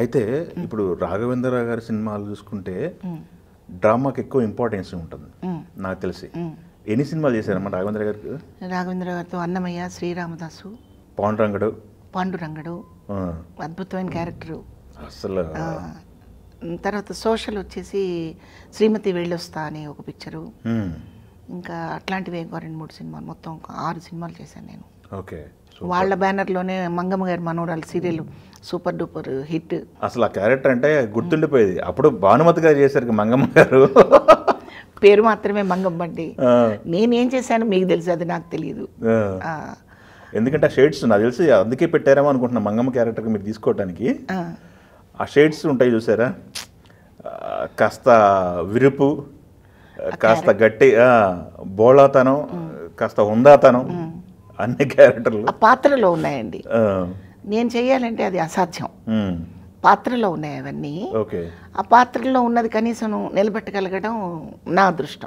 అయితే ఇప్పుడు రాఘవేంద్రరావు గారి సినిమాలు చూసుకుంటే డ్రామాకి ఎక్కువ ఇంపార్టెన్స్ ఉంటుంది నాకు తెలిసి. ఎన్ని సినిమాలు చేశారమ్మా రాఘవేంద్ర గారికి? రాఘవేంద్ర గారితో అన్నమయ్య, శ్రీరామదాసు, పాండురంగడు అద్భుతమైన క్యారెక్టరు. అసలు తర్వాత సోషల్ వచ్చేసి శ్రీమతి వెళ్ళొస్తా అనే ఒక పిక్చరు. ఇంకా అట్లాంటివి 2-3 సినిమాలు, మొత్తం 6 సినిమాలు చేశాను నేను. ఓకే. వాళ్ళ బ్యానర్లోనే మంగమ్మ గారి మనోరాలు సీరియల్ సూపర్ డూపర్ హిట్. అసలు ఆ క్యారెక్టర్ అంటే గుర్తుండిపోయేది. అప్పుడు భానుమతి గారు చేశారు మంగమ్మ గారు. పేరు మాత్రమే మంగమ్మ అండి. నేనేం చేశాను మీకు తెలుసు, అది నాకు తెలియదు. ఎందుకంటే ఆ షేడ్స్ నాకు తెలిసి అందుకే పెట్టారేమో అనుకుంటున్నా మంగమ్మ క్యారెక్టర్ మీరు తీసుకోవటానికి. ఆ షేడ్స్ ఉంటాయి చూసారా, కాస్త విరుపు, కాస్త గట్టి బోళాతనం, కాస్త హుందాతనం, అన్ని క్యారెక్టర్లు ఆ పాత్రలో ఉన్నాయండి. నేను చెయ్యాలంటే అది అసాధ్యం. పాత్రలో ఉన్నాయి అవన్నీ. ఓకే. ఆ పాత్రలో ఉన్నది కనీసం నిలబెట్టగలగడం నా అదృష్టం.